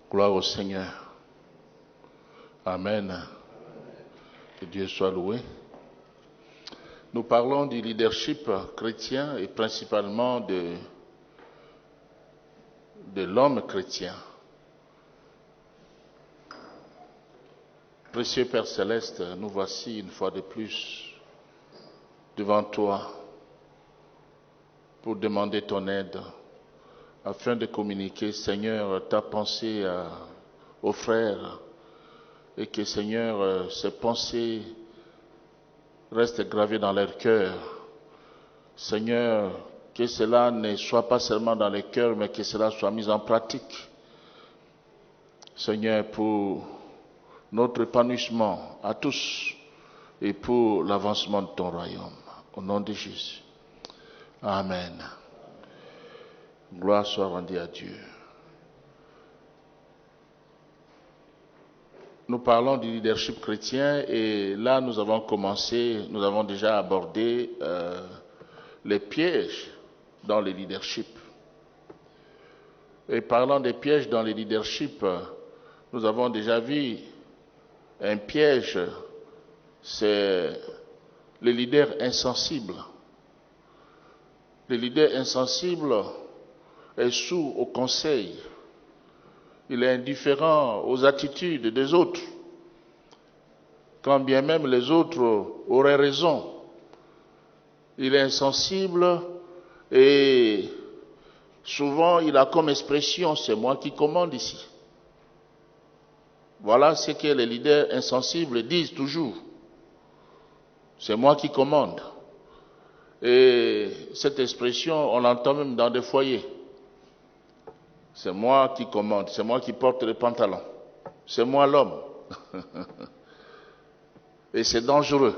Gloire au Seigneur. Amen. Que Dieu soit loué. Nous parlons du leadership chrétien et principalement de l'homme chrétien. Précieux Père Céleste, nous voici une fois de plus devant toi pour demander ton aide afin de communiquer, Seigneur, ta pensée aux frères et que, Seigneur, ces pensées restent gravées dans leur cœur. Seigneur, que cela ne soit pas seulement dans les cœurs, mais que cela soit mis en pratique. Seigneur, pour notre épanouissement à tous et pour l'avancement de ton royaume. Au nom de Jésus. Amen. Gloire soit rendue à Dieu. Nous parlons du leadership chrétien et là nous avons déjà abordé les pièges dans le leadership. Et parlant des pièges dans le leadership, nous avons déjà vu un piège, c'est le leader insensible. Le leader insensible est sourd au conseil. Il est indifférent aux attitudes des autres, quand bien même les autres auraient raison. Il est insensible et souvent il a comme expression « c'est moi qui commande ici ». Voilà ce que les leaders insensibles disent toujours. C'est moi qui commande. Et cette expression, on l'entend même dans des foyers. C'est moi qui commande, c'est moi qui porte les pantalons. C'est moi l'homme. Et c'est dangereux.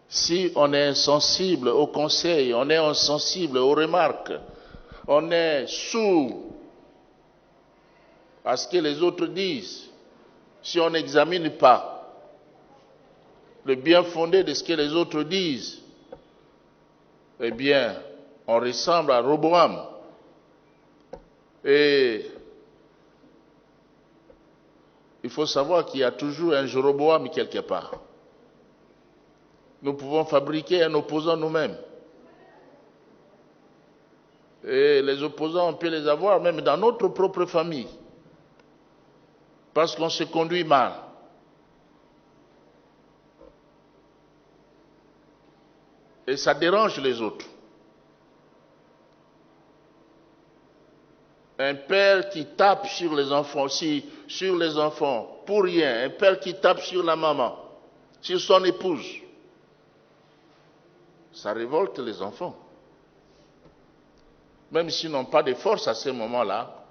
Si on est insensible aux conseils, on est insensible aux remarques, on est sourd à ce que les autres disent, si on n'examine pas le bien fondé de ce que les autres disent, eh bien, on ressemble à Roboam. Et il faut savoir qu'il y a toujours un Jéroboam quelque part. Nous pouvons fabriquer un opposant nous-mêmes. Et les opposants, on peut les avoir même dans notre propre famille. Parce qu'on se conduit mal. Et ça dérange les autres. Un père qui tape sur les enfants, pour rien. Un père qui tape sur la maman, sur son épouse. Ça révolte les enfants. Même s'ils n'ont pas de force à ce moment-là,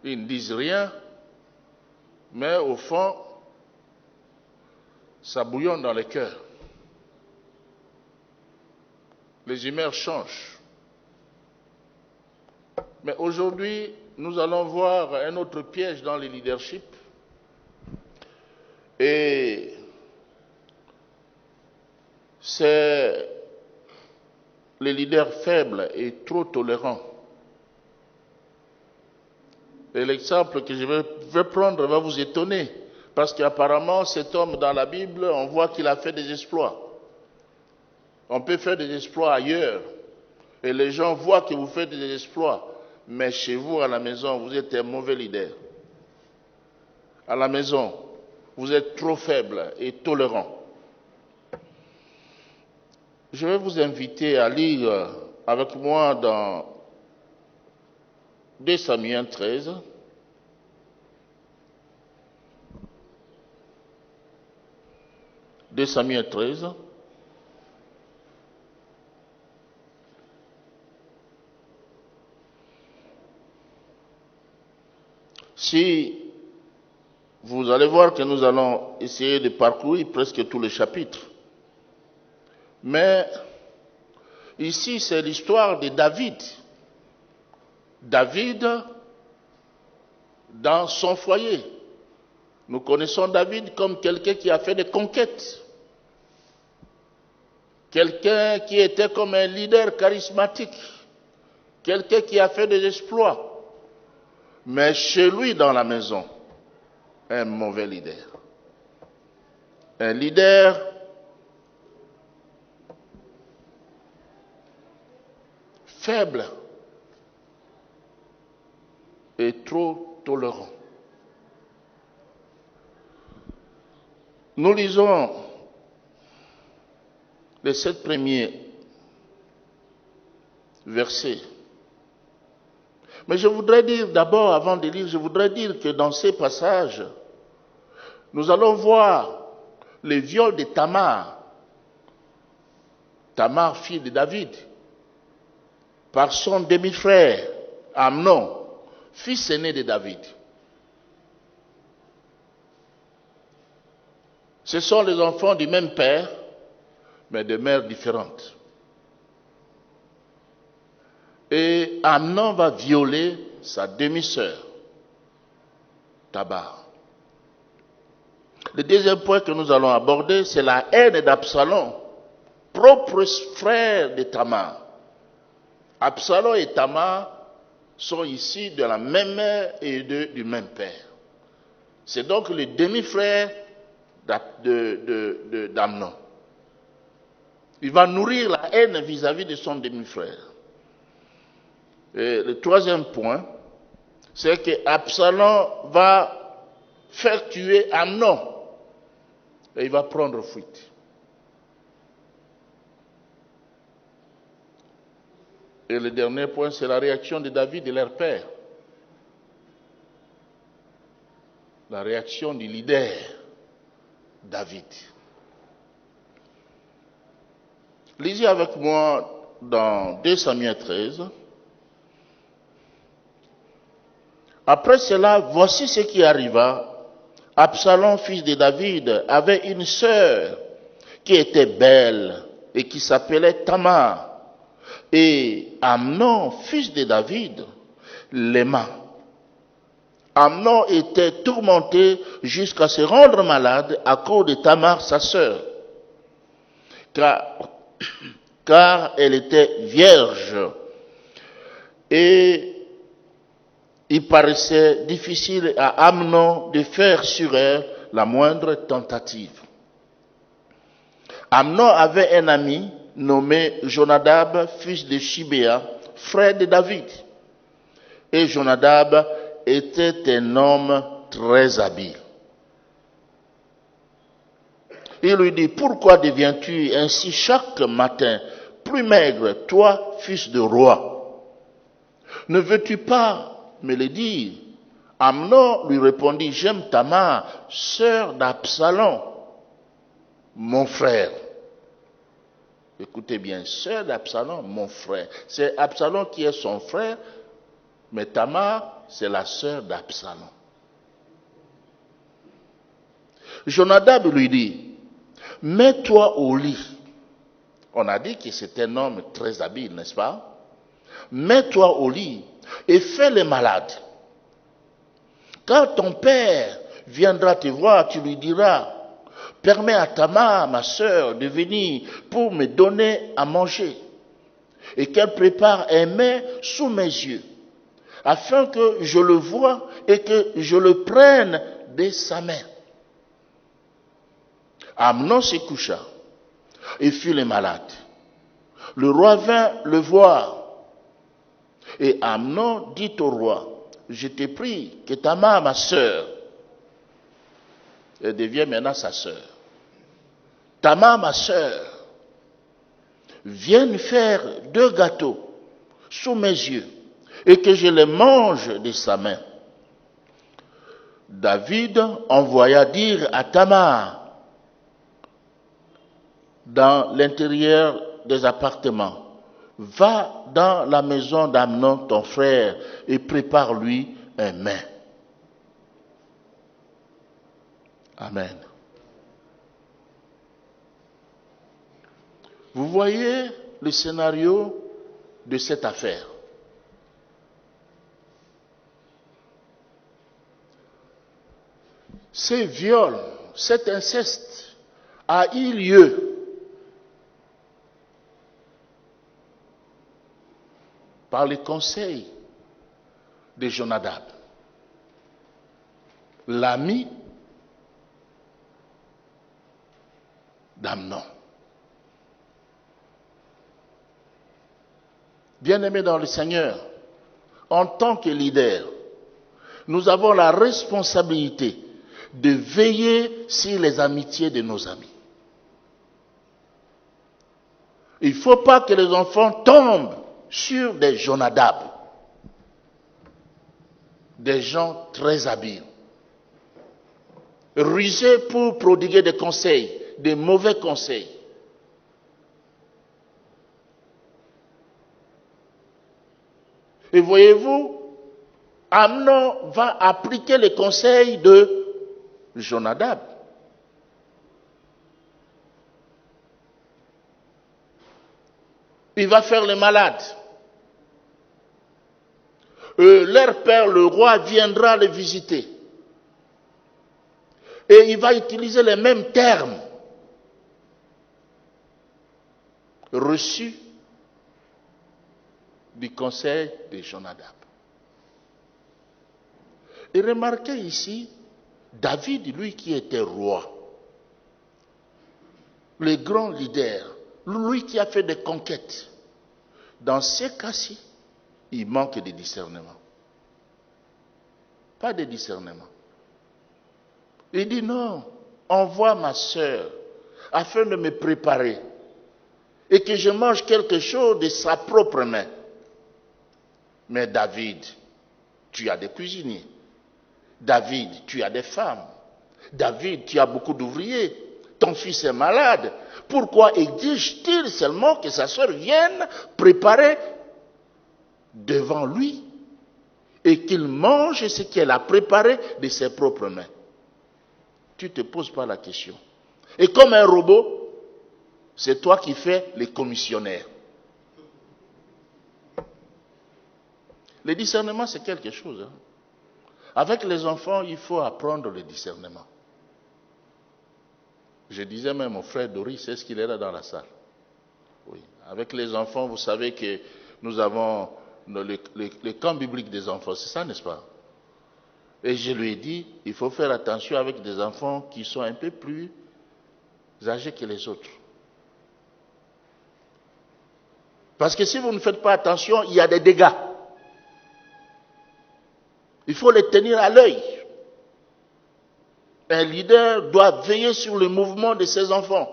ils ne disent rien, mais au fond, ça bouillonne dans les cœurs. Les humeurs changent. Mais aujourd'hui, nous allons voir un autre piège dans le leadership. Et c'est le leader faible et trop tolérant. Et l'exemple que je vais prendre va vous étonner. Parce qu'apparemment, cet homme dans la Bible, on voit qu'il a fait des exploits. On peut faire des exploits ailleurs. Et les gens voient que vous faites des exploits. Mais chez vous, à la maison, vous êtes un mauvais leader. À la maison, vous êtes trop faible et tolérant. Je vais vous inviter à lire avec moi dans 2 Samuel 13. De Samuel 13. Si vous allez voir que nous allons essayer de parcourir presque tous les chapitres. Mais ici, c'est l'histoire de David. David dans son foyer. Nous connaissons David comme quelqu'un qui a fait des conquêtes. Quelqu'un qui était comme un leader charismatique. Quelqu'un qui a fait des exploits. Mais chez lui dans la maison, un mauvais leader. Un leader faible et trop tolérant. Nous lisons les 7 premiers versets. Mais je voudrais dire d'abord, avant de lire, je voudrais dire que dans ces passages, nous allons voir le viol de Tamar. Tamar, fille de David, par son demi-frère, Amnon, fils aîné de David. Ce sont les enfants du même père, mais de mères différentes. Et Amnon va violer sa demi-sœur, Tamar. Le deuxième point que nous allons aborder, c'est la haine d'Absalom, propre frère de Tamar. Absalom et Tamar sont ici de la même mère et du même père. C'est donc le demi-frère d'Amnon. Il va nourrir la haine vis-à-vis de son demi-frère. Et le troisième point, c'est que Absalom va faire tuer Amnon et il va prendre fuite. Et le dernier point, c'est la réaction de David et leur père. La réaction du leader, David. Lisez avec moi dans 2 Samuel 13. Après cela, voici ce qui arriva. Absalom, fils de David, avait une sœur qui était belle et qui s'appelait Tamar. Et Amnon, fils de David, l'aima. Amnon était tourmenté jusqu'à se rendre malade à cause de Tamar, sa sœur, car elle était vierge. Et il paraissait difficile à Amnon de faire sur elle la moindre tentative. Amnon avait un ami nommé Jonadab, fils de Shibéa, frère de David. Et Jonadab était un homme très habile. Il lui dit, pourquoi deviens-tu ainsi chaque matin plus maigre, toi, fils de roi? Ne veux-tu pas me le dire? Amnon lui répondit, j'aime Tamar, sœur d'Absalom, mon frère. Écoutez bien, sœur d'Absalom, mon frère. C'est Absalom qui est son frère, mais Tamar, c'est la sœur d'Absalom. Jonadab lui dit, mets-toi au lit. On a dit que c'est un homme très habile, n'est-ce pas? Mets-toi au lit et fais le malade. Quand ton père viendra te voir, tu lui diras, permets à Tamar, ma sœur, de venir pour me donner à manger et qu'elle prépare un mets sous mes yeux, afin que je le voie et que je le prenne de sa main. Amnon se coucha et fut le malade. Le roi vint le voir et Amnon dit au roi, je te prie que Tamar, ma sœur, elle devient maintenant sa sœur. Tamar, ma sœur, vienne faire 2 gâteaux sous mes yeux et que je les mange de sa main. David envoya dire à Tamar dans l'intérieur des appartements, va dans la maison d'Amnon, ton frère, et prépare-lui un mets. Amen. Vous voyez le scénario de cette affaire. Ces viols, cet inceste a eu lieu par le conseil de Jonadab. l'ami d'Amnon. Bien-aimés dans le Seigneur, en tant que leader, nous avons la responsabilité de veiller sur les amitiés de nos amis. Il ne faut pas que les enfants tombent sur des Jonadab, des gens très habiles, rusés pour prodiguer des conseils, des mauvais conseils. Et voyez-vous, Amnon va appliquer les conseils de Jonadab. Il va faire les malades. Leur père, le roi, viendra les visiter. Et il va utiliser les mêmes termes reçus du conseil de Jonadab. Et remarquez ici, David, lui qui était roi, le grand leader, lui qui a fait des conquêtes, dans ces cas-ci, il manque de discernement. Pas de discernement. Il dit non, envoie ma sœur afin de me préparer et que je mange quelque chose de sa propre main. Mais David, tu as des cuisiniers. David, tu as des femmes. David, tu as beaucoup d'ouvriers. Ton fils est malade. Pourquoi exige-t-il seulement que sa sœur vienne préparer devant lui et qu'il mange ce qu'elle a préparé de ses propres mains? Tu ne te poses pas la question. Et comme un robot, c'est toi qui fais les commissionnaires. Le discernement, c'est quelque chose. Avec les enfants, il faut apprendre le discernement. Je disais même au frère Doris, est-ce qu'il est là dans la salle? Oui. Avec les enfants, vous savez que nous avons le camp biblique des enfants, c'est ça, n'est-ce pas? Et je lui ai dit, il faut faire attention avec des enfants qui sont un peu plus âgés que les autres. Parce que si vous ne faites pas attention, il y a des dégâts. Il faut les tenir à l'œil. Un leader doit veiller sur le mouvement de ses enfants.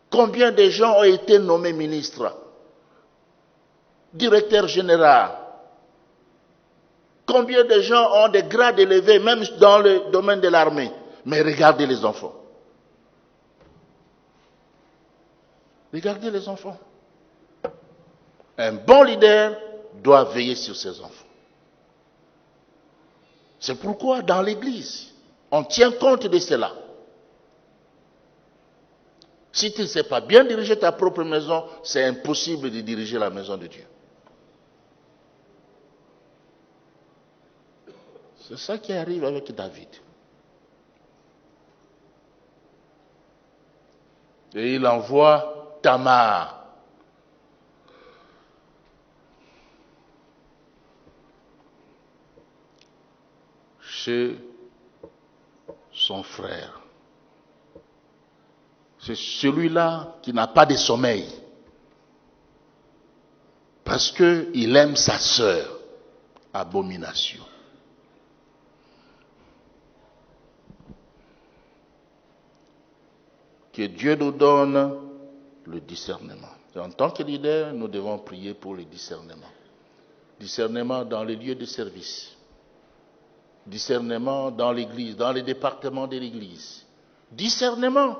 Combien de gens ont été nommés ministres, directeurs généraux? Combien de gens ont des grades élevés, même dans le domaine de l'armée? Mais regardez les enfants. Regardez les enfants. Un bon leader doit veiller sur ses enfants. C'est pourquoi dans l'Église, on tient compte de cela. Si tu ne sais pas bien diriger ta propre maison, c'est impossible de diriger la maison de Dieu. C'est ça qui arrive avec David. Et il envoie Tamar. Chez son frère. C'est celui-là qui n'a pas de sommeil. Parce qu'il aime sa sœur. Abomination. Que Dieu nous donne le discernement. Et en tant que leader, nous devons prier pour le discernement. Discernement dans les lieux de service. Discernement dans l'église, dans les départements de l'église. Discernement.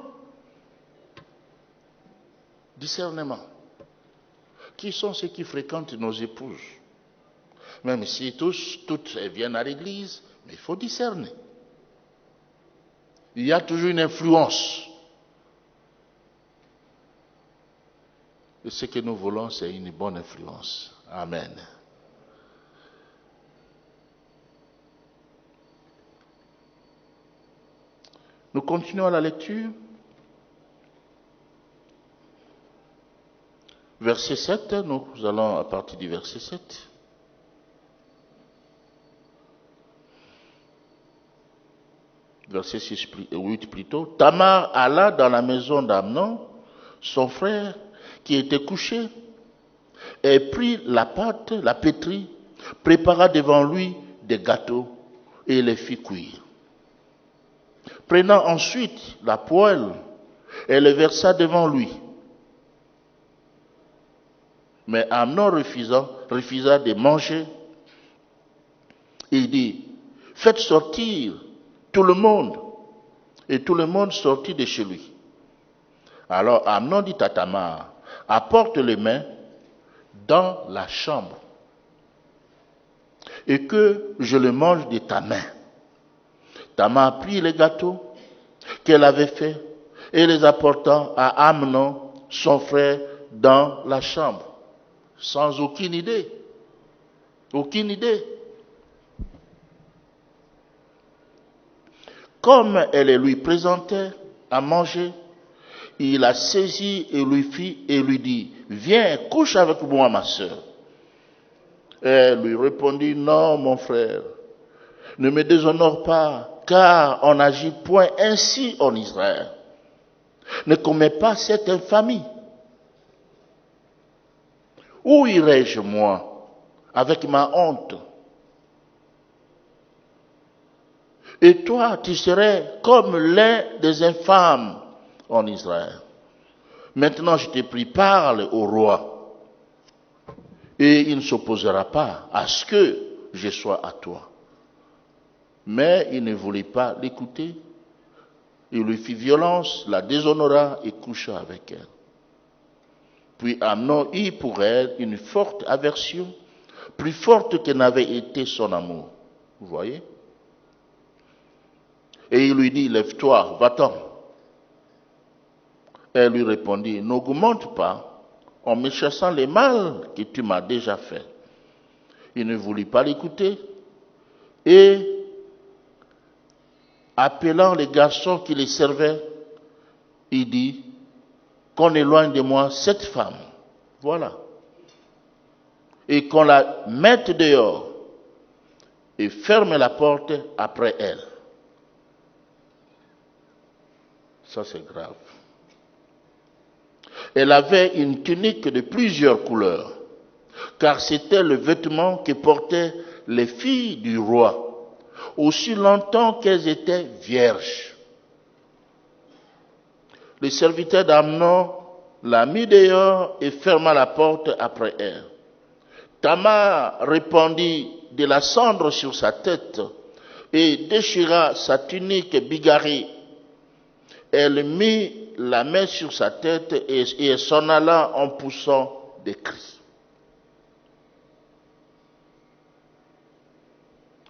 Discernement. Qui sont ceux qui fréquentent nos épouses? Même si toutes elles viennent à l'église, mais il faut discerner. Il y a toujours une influence. Et ce que nous voulons, c'est une bonne influence. Amen. Nous continuons la lecture. Verset 7, nous allons à partir du verset 7. verset 6 et 8 plutôt, Tamar alla dans la maison d'Amnon, son frère, qui était couché, et prit la pâte, la pétrit, prépara devant lui des gâteaux et les fit cuire. Prenant ensuite la poêle, elle le versa devant lui. Mais Amnon refusa de manger. Il dit, faites sortir tout le monde. Et tout le monde sortit de chez lui. Alors Amnon dit à Tamar, apporte les mains dans la chambre et que je le mange de ta main. Tamar prit les gâteaux qu'elle avait faits et les apporta à Amnon, son frère, dans la chambre, sans aucune idée. Aucune idée. Comme elle lui présentait à manger, il la saisit et lui dit, viens, couche avec moi, ma sœur. Elle lui répondit, non, mon frère, ne me déshonore pas, car on n'agit point ainsi en Israël. Ne commets pas cette infamie. Où irai-je, moi, avec ma honte? Et toi, tu serais comme l'un des infâmes en Israël. Maintenant, je te prie, parle au roi. Et il ne s'opposera pas à ce que je sois à toi. Mais il ne voulut pas l'écouter. Il lui fit violence, la déshonora et coucha avec elle. Puis Amnon eut pour elle une forte aversion, plus forte que n'avait été son amour. Vous voyez? Et il lui dit, lève-toi, va-t'en. Elle lui répondit, n'augmente pas en me chassant les mal que tu m'as déjà fait. Il ne voulut pas l'écouter et, appelant les garçons qui les servaient, il dit, qu'on éloigne de moi cette femme. Voilà. Et qu'on la mette dehors et ferme la porte après elle. Ça, c'est grave. Elle avait une tunique de plusieurs couleurs, car c'était le vêtement que portaient les filles du roi, aussi longtemps qu'elles étaient vierges. Le serviteur d'Amnon la mit dehors et ferma la porte après elle. Tamar répandit de la cendre sur sa tête et déchira sa tunique bigarrée. Elle mit la main sur sa tête et s'en alla en poussant des cris.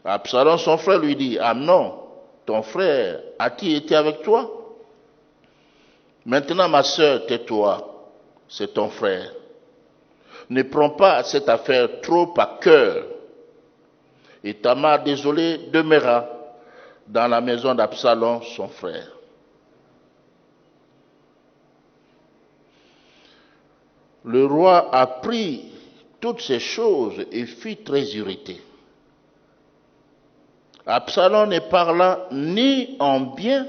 Absalom, son frère, lui dit, Amnon, ton frère, a-t-il été avec toi? Maintenant, ma sœur, tais-toi, c'est ton frère. Ne prends pas cette affaire trop à cœur. Et Tamar, désolé, demeura dans la maison d'Absalom, son frère. Le roi apprit toutes ces choses et fut très irrité. Absalom ne parla ni en bien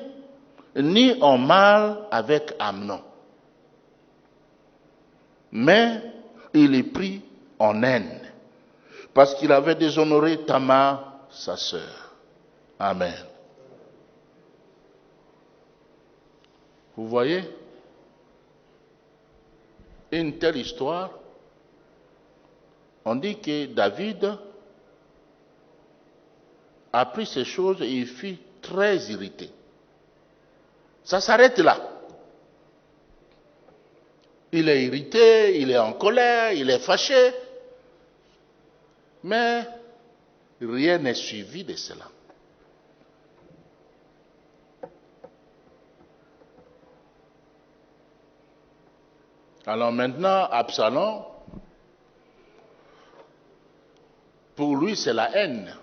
ni en mal avec Amnon. Mais il est pris en haine parce qu'il avait déshonoré Tamar, sa sœur. Amen. Vous voyez? Une telle histoire, on dit que David a pris ces choses et il fut très irrité. Ça s'arrête là. Il est irrité, il est en colère, il est fâché. Mais rien n'est suivi de cela. Alors maintenant, Absalom, pour lui, c'est la haine.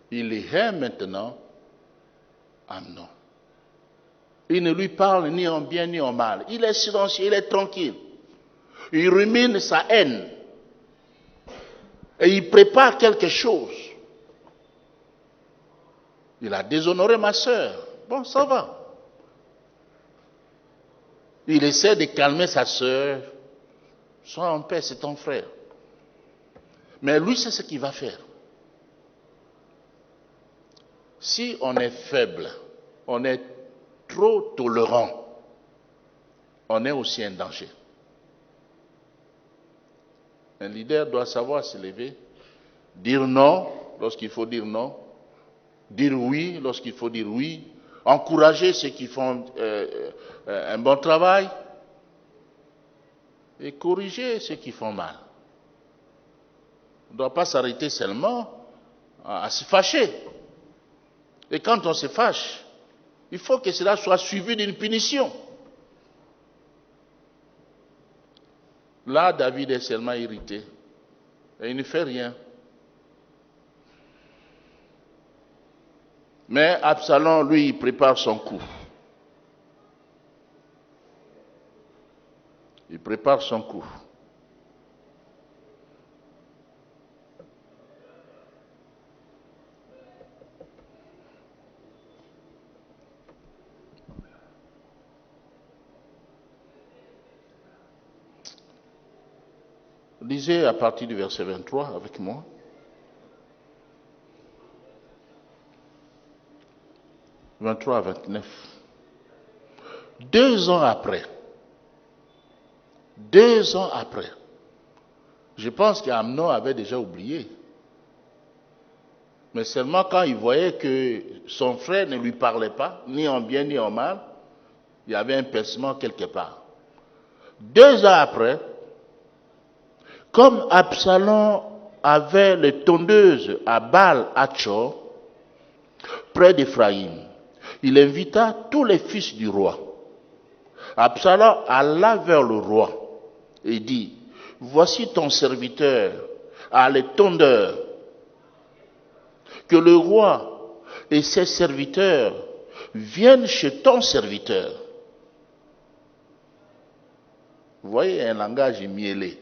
Il hait maintenant Amnon. Il ne lui parle ni en bien ni en mal. Il est silencieux, il est tranquille. Il rumine sa haine. Et il prépare quelque chose. Il a déshonoré ma sœur. Bon, ça va. Il essaie de calmer sa sœur. Sois en paix, c'est ton frère. Mais lui, c'est ce qu'il va faire. Si on est faible, on est trop tolérant, on est aussi un danger. Un leader doit savoir se lever, dire non lorsqu'il faut dire non, dire oui lorsqu'il faut dire oui, encourager ceux qui font un bon travail et corriger ceux qui font mal. On ne doit pas s'arrêter seulement à se fâcher. Et quand on se fâche, il faut que cela soit suivi d'une punition. Là, David est seulement irrité. Et il ne fait rien. Mais Absalom, lui, il prépare son coup. Il prépare son coup. Lisez à partir du verset 23 avec moi. « 23 à 29. 2 ans après, je pense qu'Amnon avait déjà oublié. Mais seulement quand il voyait que son frère ne lui parlait pas, ni en bien ni en mal, il y avait un pincement quelque part. 2 ans après, comme Absalom avait les tondeuses à Baal-Hachor, près d'Éphraïm, il invita tous les fils du roi. Absalom alla vers le roi et dit, « Voici ton serviteur à les tondeurs. Que le roi et ses serviteurs viennent chez ton serviteur. » Vous voyez un langage mielé.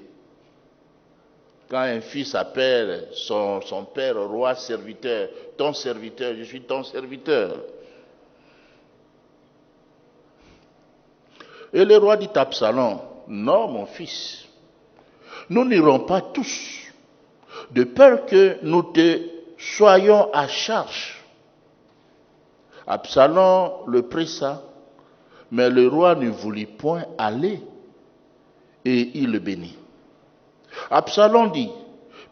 Quand un fils appelle son père, roi, serviteur, ton serviteur, je suis ton serviteur. Et le roi dit à Absalom, non mon fils, nous n'irons pas tous, de peur que nous te soyons à charge. Absalom le pressa, mais le roi ne voulut point aller, et il le bénit. Absalom dit,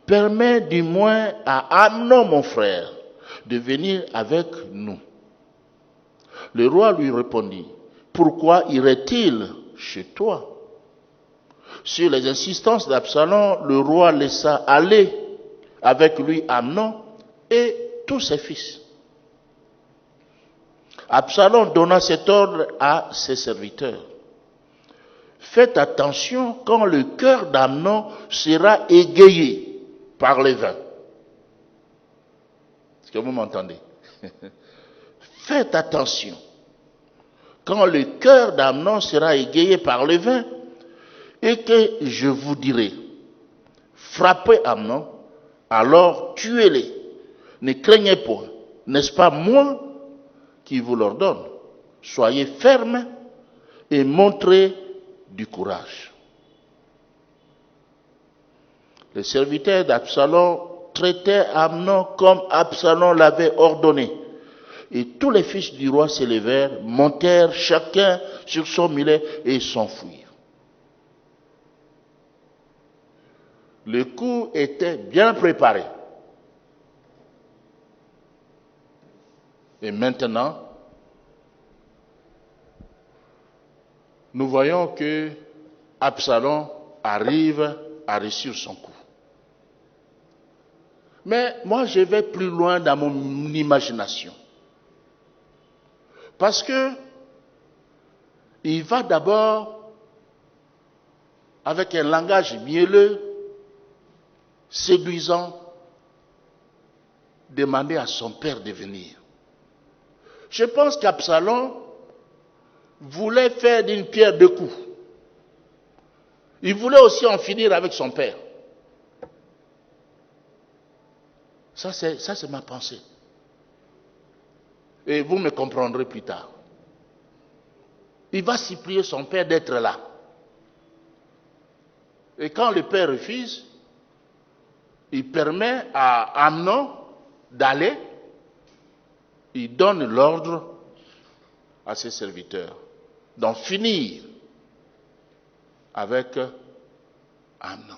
permets du moins à Amnon mon frère de venir avec nous. Le roi lui répondit, pourquoi irait-il chez toi? Sur les insistances d'Absalom, le roi laissa aller avec lui Amnon et tous ses fils. Absalom donna cet ordre à ses serviteurs. Faites attention quand le cœur d'Amnon sera égayé par le vin. Est-ce que vous m'entendez? Faites attention. Quand le cœur d'Amnon sera égayé par le vin, et que je vous dirai, frappez Amnon, alors tuez-les. Ne craignez point, n'est-ce pas moi qui vous l'ordonne? Soyez fermes et montrez du courage. Les serviteurs d'Absalom traitaient Amnon comme Absalom l'avait ordonné. Et tous les fils du roi se levèrent, montèrent chacun sur son mulet et s'enfuirent. Le coup était bien préparé. Et maintenant, nous voyons que Absalom arrive à réussir son coup. Mais moi, je vais plus loin dans mon imagination. Parce que il va d'abord, avec un langage mielleux, séduisant, demander à son père de venir. Je pense qu'Absalom voulait faire d'une pierre deux coups. Il voulait aussi en finir avec son père. Ça, c'est ma pensée. Et vous me comprendrez plus tard. Il va supplier son père d'être là. Et quand le père refuse, il permet à Amnon d'aller. Il donne l'ordre à ses serviteurs d'en finir avec Amnon.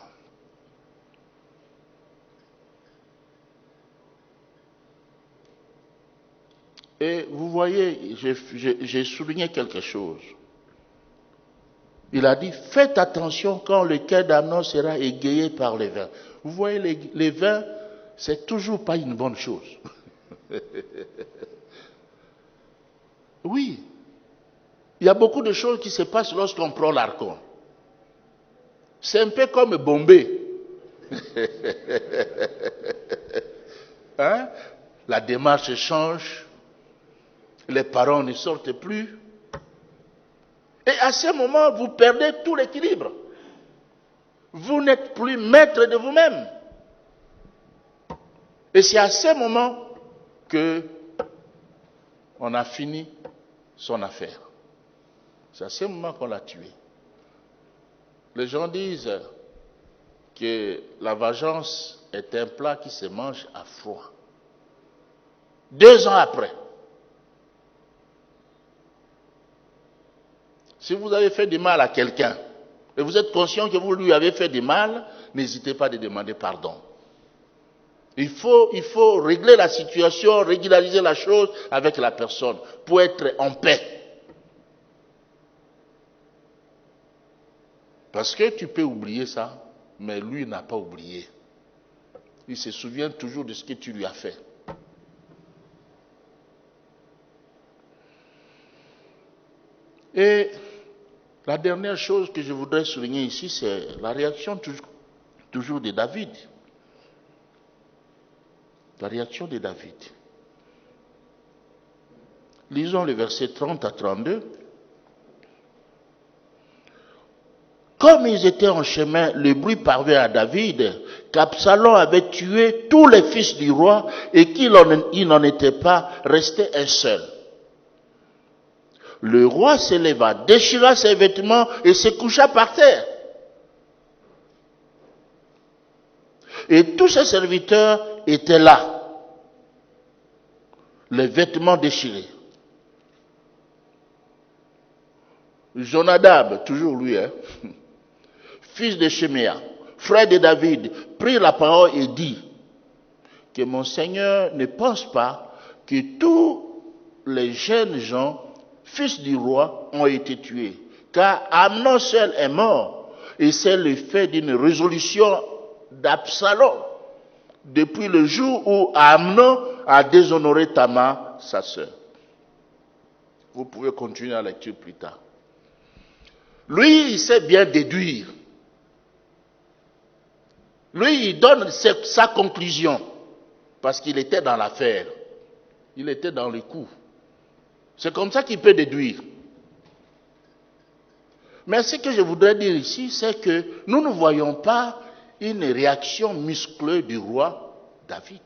Et vous voyez, j'ai souligné quelque chose. Il a dit, faites attention quand le cœur d'Amnon sera égayé par les vins. Vous voyez, les vins, c'est toujours pas une bonne chose. Oui. Il y a beaucoup de choses qui se passent lorsqu'on prend l'Archon. C'est un peu comme Bombay. Hein? La démarche change. Les parents ne sortent plus. Et à ce moment, vous perdez tout l'équilibre. Vous n'êtes plus maître de vous-même. Et c'est à ce moment que on a fini son affaire. C'est à ce moment qu'on l'a tué. Les gens disent que la vengeance est un plat qui se mange à froid. 2 ans après, si vous avez fait du mal à quelqu'un, et vous êtes conscient que vous lui avez fait du mal, n'hésitez pas à demander pardon. Il faut régler la situation, régulariser la chose avec la personne pour être en paix. Parce que tu peux oublier ça, mais lui n'a pas oublié. Il se souvient toujours de ce que tu lui as fait. Et la dernière chose que je voudrais souligner ici, c'est la réaction toujours de David. La réaction de David. Lisons les versets 30 à 32. Comme ils étaient en chemin, le bruit parvint à David qu'Absalom avait tué tous les fils du roi et qu'il n'en était pas resté un seul. Le roi se leva, déchira ses vêtements et se coucha par terre. Et tous ses serviteurs étaient là, les vêtements déchirés. Jonadab, toujours lui, fils de Shemia, frère de David, prit la parole et dit que mon Seigneur ne pense pas que tous les jeunes gens, fils du roi, ont été tués. Car Amnon seul est mort, et c'est le fait d'une résolution d'Absalom, depuis le jour où Amnon a déshonoré Tamar, sa sœur. Vous pouvez continuer la lecture plus tard. Lui, il sait bien déduire. Lui, il donne sa conclusion, parce qu'il était dans l'affaire. Il était dans le coup. C'est comme ça qu'il peut déduire. Mais ce que je voudrais dire ici, c'est que nous ne voyons pas une réaction musclée du roi David.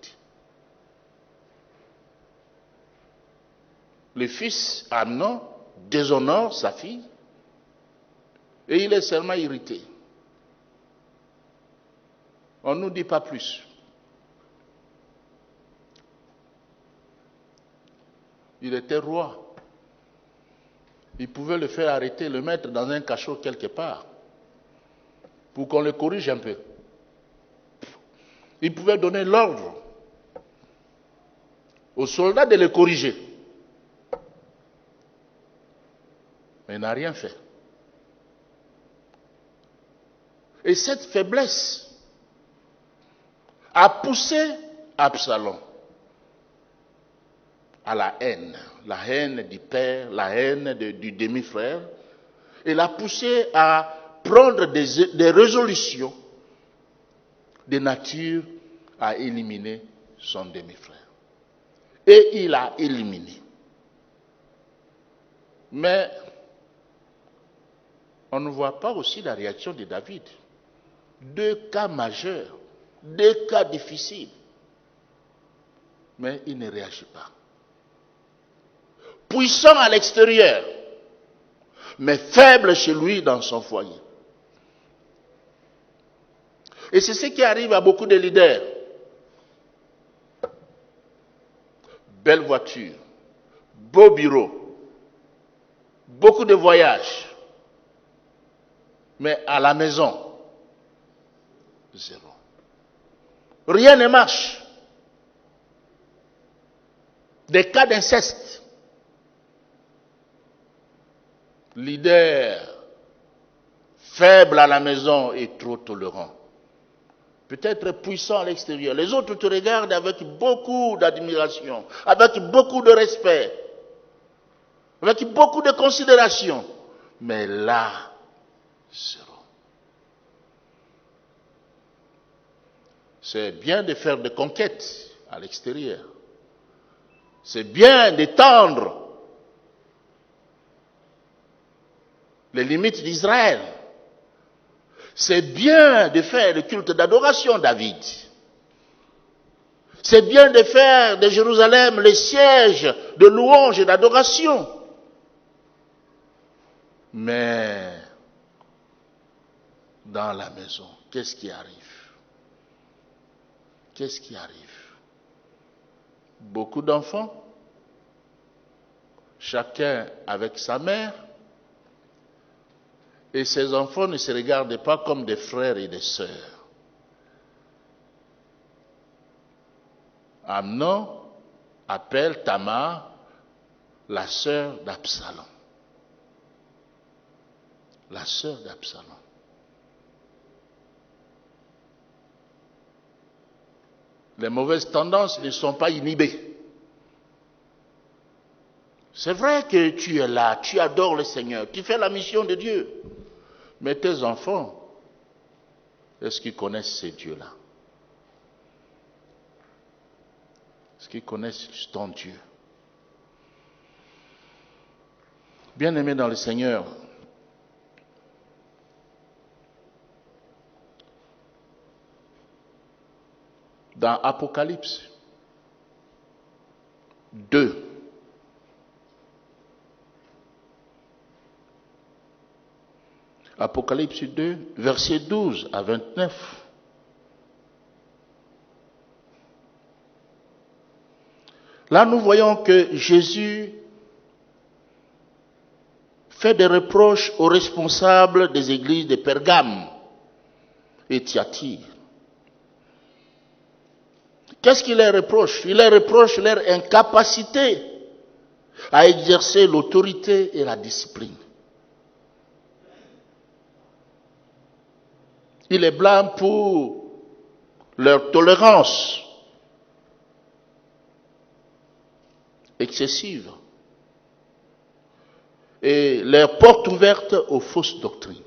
Le fils Amnon déshonore sa fille et il est seulement irrité. On ne nous dit pas plus. Il était roi. Il pouvait le faire arrêter, le mettre dans un cachot quelque part, pour qu'on le corrige un peu. Il pouvait donner l'ordre aux soldats de le corriger. Mais il n'a rien fait. Et cette faiblesse a poussé Absalom à la haine du père, la haine du demi-frère, et l'a poussé à prendre des résolutions de nature à éliminer son demi-frère. Et il a éliminé. Mais on ne voit pas aussi la réaction de David. 2 cas majeurs, 2 cas difficiles. Mais il ne réagit pas. puissant à l'extérieur, mais faible chez lui dans son foyer. Et c'est ce qui arrive à beaucoup de leaders. Belle voiture, beau bureau, beaucoup de voyages, mais à la maison, zéro. Rien ne marche. Des cas d'inceste. Leader faible à la maison et trop tolérant. Peut-être puissant à l'extérieur. Les autres te regardent avec beaucoup d'admiration, avec beaucoup de respect, avec beaucoup de considération. Mais là, zéro. C'est bien de faire des conquêtes à l'extérieur. C'est bien d'étendre les limites d'Israël. C'est bien de faire le culte d'adoration, David. C'est bien de faire de Jérusalem le siège de louange et d'adoration. Mais dans la maison, qu'est-ce qui arrive? Qu'est-ce qui arrive? Beaucoup d'enfants, chacun avec sa mère, et ces enfants ne se regardent pas comme des frères et des sœurs. Amnon appelle Tamar la sœur d'Absalom. La sœur d'Absalom. Les mauvaises tendances ne sont pas inhibées. C'est vrai que tu es là, tu adores le Seigneur, tu fais la mission de Dieu. Mais tes enfants, est-ce qu'ils connaissent ces dieux-là? Est-ce qu'ils connaissent ton Dieu? Bien-aimés dans le Seigneur, dans Apocalypse 2, Apocalypse 2, versets 12 à 29. Là, nous voyons que Jésus fait des reproches aux responsables des églises de Pergame et Thyatire. Qu'est-ce qu'il leur reproche? Il leur reproche leur incapacité à exercer l'autorité et la discipline. Il les blâme pour leur tolérance excessive et leur porte ouverte aux fausses doctrines.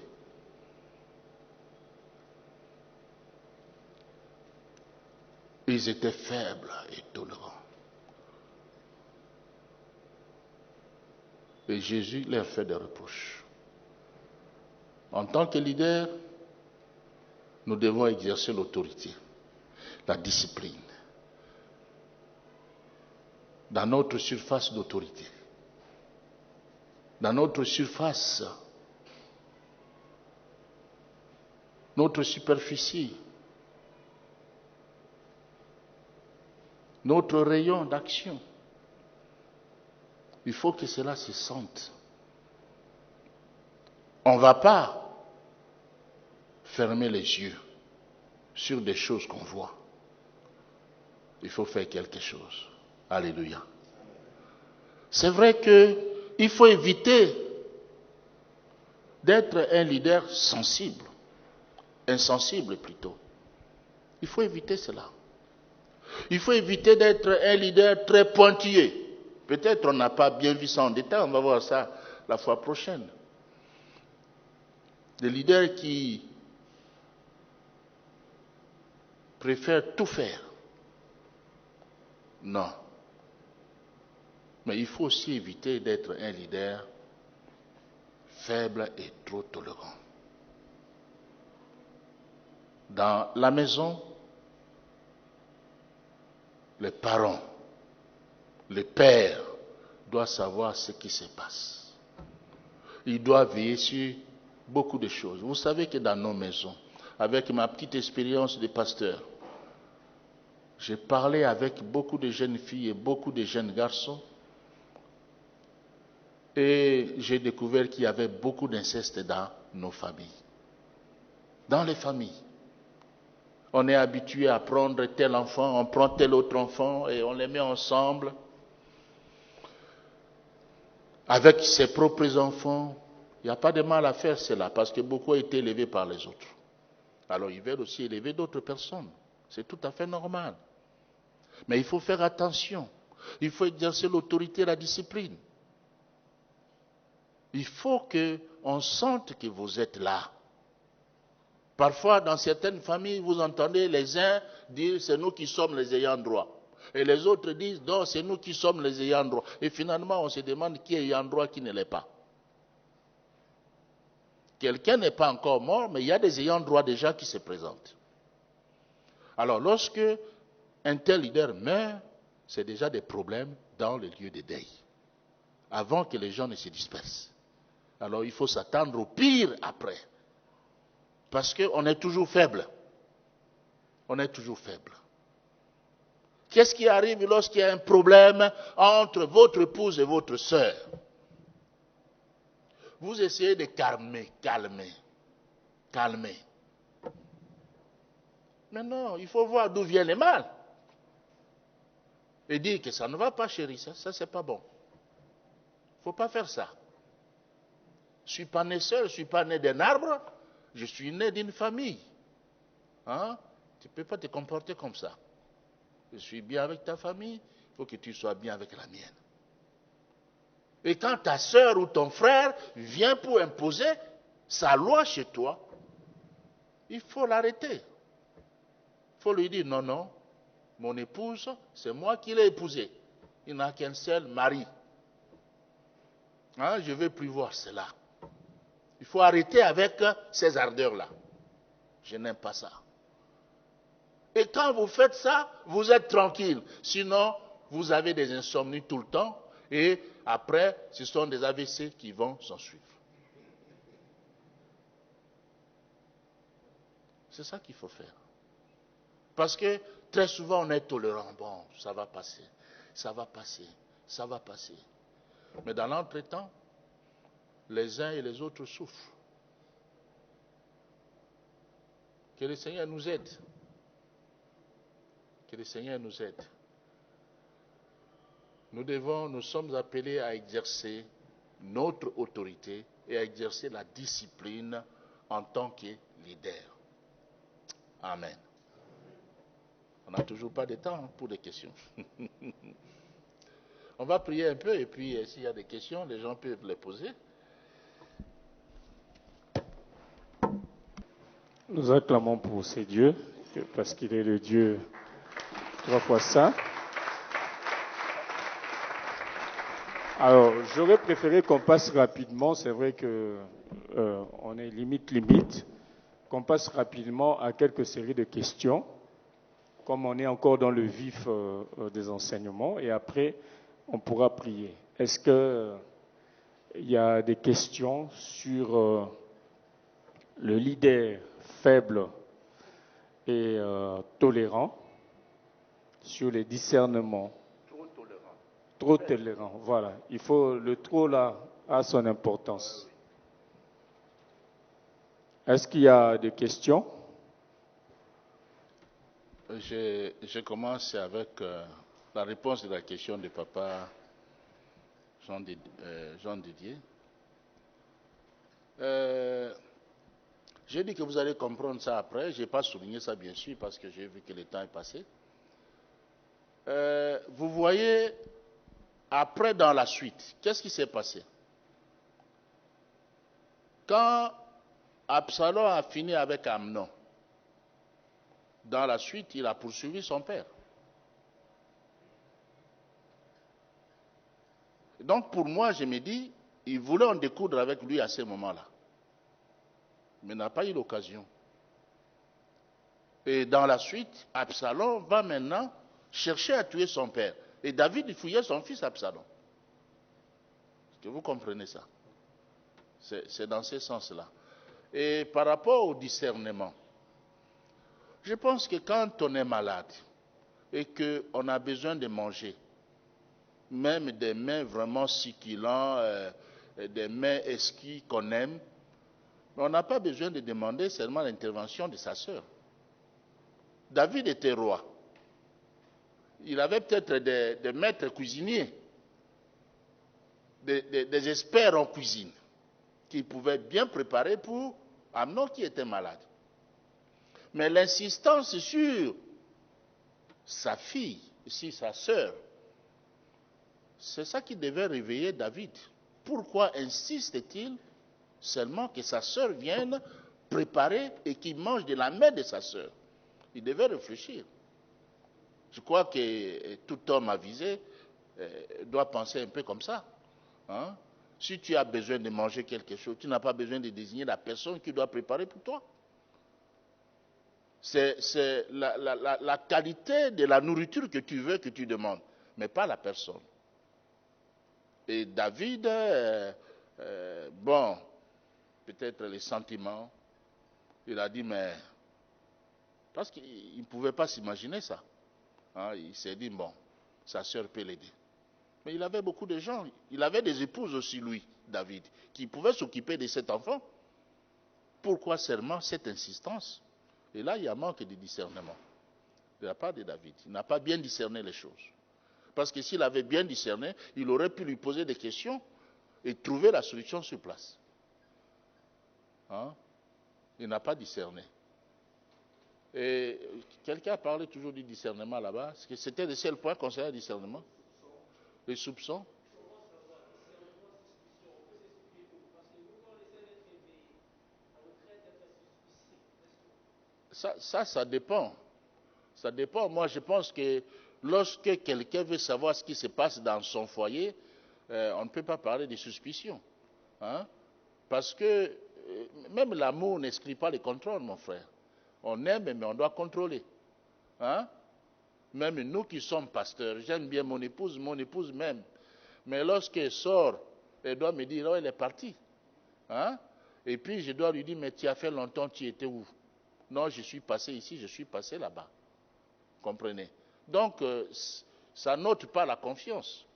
Ils étaient faibles et tolérants. Et Jésus leur fait des reproches. En tant que leader, nous devons exercer l'autorité, la discipline, dans notre surface d'autorité, dans notre surface, notre superficie, notre rayon d'action. Il faut que cela se sente. On ne va pas fermer les yeux sur des choses qu'on voit. Il faut faire quelque chose. Alléluia. C'est vrai qu'il faut éviter d'être un leader sensible, insensible plutôt. Il faut éviter cela. Il faut éviter d'être un leader très pointilleux. Peut-être on n'a pas bien vu ça en détail, on va voir ça la fois prochaine. Des leaders qui préfèrent tout faire. Non. Mais il faut aussi éviter d'être un leader faible et trop tolérant. Dans la maison, les parents, les pères doit savoir ce qui se passe. Il doit veiller sur beaucoup de choses. Vous savez que dans nos maisons, avec ma petite expérience de pasteur, j'ai parlé avec beaucoup de jeunes filles et beaucoup de jeunes garçons et j'ai découvert qu'il y avait beaucoup d'inceste dans nos familles. Dans les familles. On est habitué à prendre tel enfant, on prend tel autre enfant et on les met ensemble avec ses propres enfants. Il n'y a pas de mal à faire cela parce que beaucoup ont été élevés par les autres. Alors ils veulent aussi élever d'autres personnes. C'est tout à fait normal. Mais il faut faire attention. Il faut exercer l'autorité et la discipline. Il faut qu'on sente que vous êtes là. Parfois, dans certaines familles, vous entendez les uns dire c'est nous qui sommes les ayants droit. Et les autres disent non, c'est nous qui sommes les ayants droit. Et finalement, on se demande qui est ayant droit, qui ne l'est pas. Quelqu'un n'est pas encore mort, mais il y a des ayants droit déjà qui se présentent. Alors, lorsque un tel leader meurt, c'est déjà des problèmes dans le lieu de deuil. Avant que les gens ne se dispersent. Alors, il faut s'attendre au pire après. Parce qu'on est toujours faible. On est toujours faible. Qu'est-ce qui arrive lorsqu'il y a un problème entre votre épouse et votre sœur? Vous essayez de calmer. Mais non, il faut voir d'où vient le mal. Et dire que ça ne va pas, chérie, ça c'est pas bon. Il ne faut pas faire ça. Je ne suis pas né seul, je ne suis pas né d'un arbre, je suis né d'une famille. Hein? Tu ne peux pas te comporter comme ça. Je suis bien avec ta famille, il faut que tu sois bien avec la mienne. Et quand ta soeur ou ton frère vient pour imposer sa loi chez toi, il faut l'arrêter. Il faut lui dire non, non, mon épouse, c'est moi qui l'ai épousée. Il n'a qu'un seul mari. Hein, je ne veux plus voir cela. Il faut arrêter avec ces ardeurs-là. Je n'aime pas ça. Et quand vous faites ça, vous êtes tranquille. Sinon, vous avez des insomnies tout le temps. Et après, ce sont des AVC qui vont s'en suivre. C'est ça qu'il faut faire. Parce que très souvent, on est tolérant. Bon, ça va passer, ça va passer, ça va passer. Mais dans l'entretemps, les uns et les autres souffrent. Que le Seigneur nous aide. Que le Seigneur nous aide. Nous sommes appelés à exercer notre autorité et à exercer la discipline en tant que leader. Amen. On n'a toujours pas de temps pour des questions. On va prier un peu et puis s'il y a des questions, les gens peuvent les poser. Nous acclamons pour ce Dieu, parce qu'il est le Dieu 3 fois saint. Alors, j'aurais préféré qu'on passe rapidement, c'est vrai que on est limite, qu'on passe rapidement à quelques séries de questions, comme on est encore dans le vif des enseignements, et après, on pourra prier. Est-ce qu'il y a des questions sur le leader faible et tolérant, sur les discernements? Trop tolérant, voilà. Il faut, le trop là a son importance. Est-ce qu'il y a des questions? Je commence avec la réponse de la question de papa Jean Didier. J'ai dit que vous allez comprendre ça après. Je n'ai pas souligné ça bien sûr parce que j'ai vu que le temps est passé. Vous voyez, après dans la suite, qu'est-ce qui s'est passé? Quand Absalom a fini avec Amnon, dans la suite, il a poursuivi son père. Donc pour moi, je me dis, il voulait en découdre avec lui à ce moment-là. Mais n'a pas eu l'occasion. Et dans la suite, Absalom va maintenant chercher à tuer son père. Et David fouillait son fils Absalom. Vous comprenez ça? C'est dans ce sens-là. Et par rapport au discernement, je pense que quand on est malade et qu'on a besoin de manger, même des mets vraiment succulents, des mets exquis qu'on aime, mais on n'a pas besoin de demander seulement l'intervention de sa sœur. David était roi. Il avait peut-être des maîtres cuisiniers, des experts en cuisine, qui pouvaient bien préparer pour Amnon qui était malade. Mais l'insistance sur sa fille, sur sa sœur, c'est ça qui devait réveiller David. Pourquoi insiste-t-il seulement que sa sœur vienne préparer et qu'il mange de la main de sa sœur? Il devait réfléchir. Je crois que tout homme avisé doit penser un peu comme ça. Hein? Si tu as besoin de manger quelque chose, tu n'as pas besoin de désigner la personne qui doit préparer pour toi. C'est la qualité de la nourriture que tu veux que tu demandes, mais pas la personne. Et David, bon, peut-être les sentiments, il a dit, mais parce qu'il ne pouvait pas s'imaginer ça. Hein, il s'est dit, bon, sa sœur peut l'aider. Mais il avait beaucoup de gens. Il avait des épouses aussi, lui, David, qui pouvaient s'occuper de cet enfant. Pourquoi seulement cette insistance? Et là, il y a manque de discernement de la part de David. Il n'a pas bien discerné les choses. Parce que s'il avait bien discerné, il aurait pu lui poser des questions et trouver la solution sur place. Hein? Il n'a pas discerné. Et quelqu'un a parlé toujours du discernement là-bas. C'était le seul point concernant le discernement. Les soupçons. Ça dépend. Ça dépend. Moi, je pense que lorsque quelqu'un veut savoir ce qui se passe dans son foyer, on ne peut pas parler de suspicion. Hein? Parce que même l'amour n'exclut pas le contrôle, mon frère. On aime, mais on doit contrôler. Hein? Même nous qui sommes pasteurs, j'aime bien mon épouse même. Mais lorsqu'elle sort, elle doit me dire, oh, elle est partie. Hein? Et puis je dois lui dire, mais tu as fait longtemps, tu étais où? Non, je suis passé ici, je suis passé là-bas. Comprenez? Donc, ça n'ôte pas la confiance.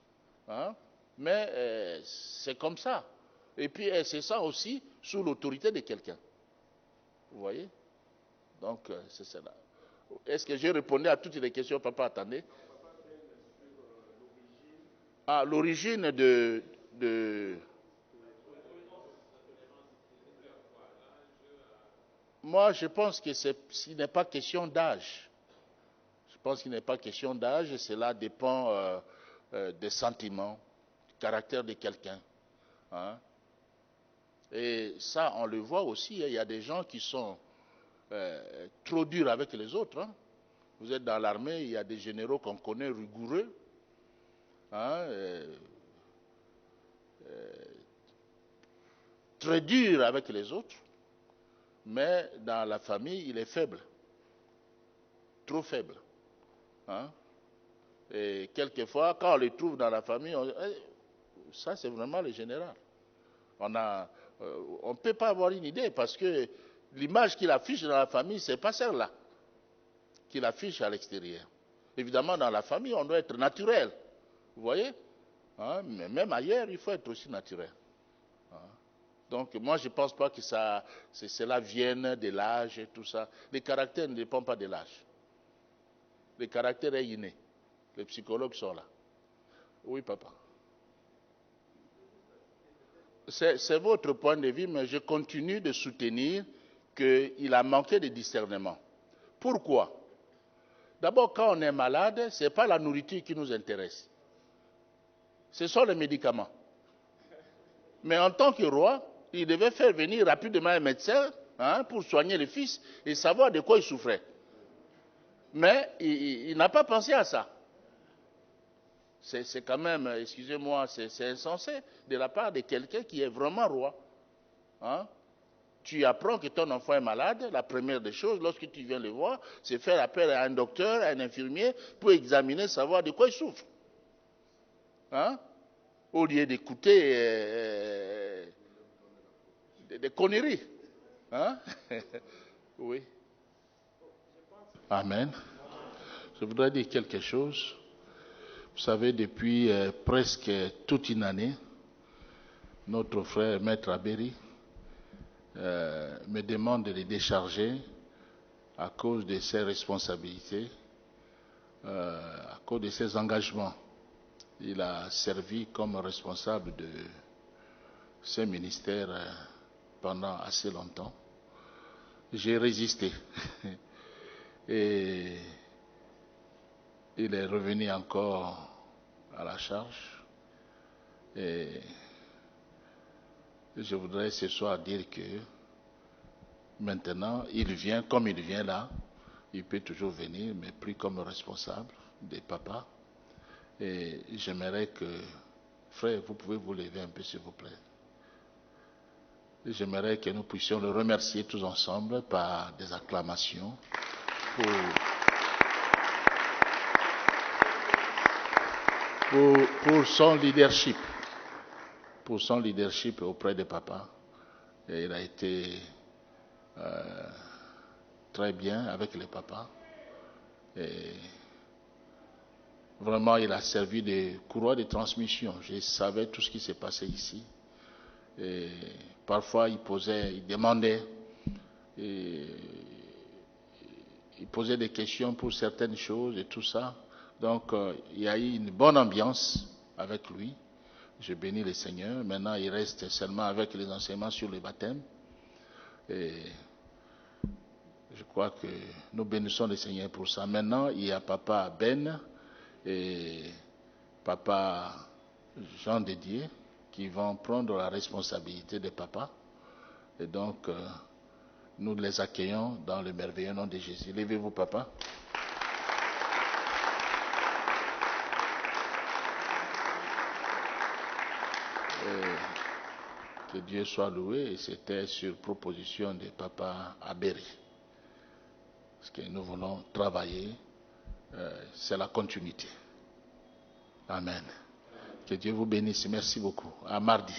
Hein? Mais c'est comme ça. Et puis, elle se sent aussi sous l'autorité de quelqu'un. Vous voyez? Donc, c'est cela. Est-ce que j'ai répondu à toutes les questions, papa? Attendez. Ah, l'origine de... Moi, je pense que ce n'est pas question d'âge. Je pense qu'il n'est pas question d'âge, cela dépend des sentiments, du caractère de quelqu'un. Hein? Et ça, on le voit aussi, il y a des gens qui sont trop durs avec les autres. Hein? Vous êtes dans l'armée, il y a des généraux qu'on connaît rigoureux. Hein? Très durs avec les autres. Mais dans la famille, il est faible. Trop faible. Hein? Et quelquefois, quand on le trouve dans la famille, ça c'est vraiment le général. On ne peut pas avoir une idée parce que l'image qu'il affiche dans la famille, c'est pas celle-là qu'il affiche à l'extérieur. Évidemment, dans la famille, on doit être naturel. Vous voyez? Hein? Mais même ailleurs, il faut être aussi naturel. Hein? Donc, moi, je ne pense pas que cela vienne de l'âge et tout ça. Les caractères ne dépendent pas de l'âge. Le caractère est inné. Les psychologues sont là. Oui, papa. C'est votre point de vue, mais je continue de soutenir qu'il a manqué de discernement. Pourquoi? D'abord, quand on est malade, ce n'est pas la nourriture qui nous intéresse. Ce sont les médicaments. Mais en tant que roi, il devait faire venir rapidement un médecin pour soigner le fils et savoir de quoi il souffrait. Mais il n'a pas pensé à ça. C'est quand même, excusez-moi, c'est insensé de la part de quelqu'un qui est vraiment roi. Hein? Tu apprends que ton enfant est malade, la première des choses, lorsque tu viens le voir, c'est faire appel à un docteur, à un infirmier, pour examiner, savoir de quoi il souffre. Hein? au lieu d'écouter des conneries. Hein? Oui. Amen. Je voudrais dire quelque chose. Vous savez, depuis presque toute une année, notre frère Maître Abéry me demande de les décharger à cause de ses responsabilités, à cause de ses engagements. Il a servi comme responsable de ce ministère pendant assez longtemps. J'ai résisté. Et il est revenu encore à la charge. Et je voudrais ce soir dire que maintenant, il vient, comme il vient là, il peut toujours venir, mais plus comme responsable des papas. Et j'aimerais que, frère, vous pouvez vous lever un peu s'il vous plaît. J'aimerais que nous puissions le remercier tous ensemble par des acclamations pour son leadership. Pour son leadership auprès des papas. Et il a été très bien avec les papas. Et vraiment, il a servi de courroie de transmission. Je savais tout ce qui s'est passé ici. Et parfois, il demandait, il posait des questions pour certaines choses et tout ça. Donc, il y a eu une bonne ambiance avec lui. Je bénis le Seigneur. Maintenant, il reste seulement avec les enseignements sur le baptême. Et je crois que nous bénissons le Seigneur pour ça. Maintenant, il y a Papa Ben et Papa Jean Dédier qui vont prendre la responsabilité de Papa. Et donc, nous les accueillons dans le merveilleux nom de Jésus. Levez-vous, Papa. Que Dieu soit loué, et c'était sur proposition de Papa Abéry. Parce que nous voulons travailler, c'est la continuité. Amen. Que Dieu vous bénisse. Merci beaucoup. À mardi.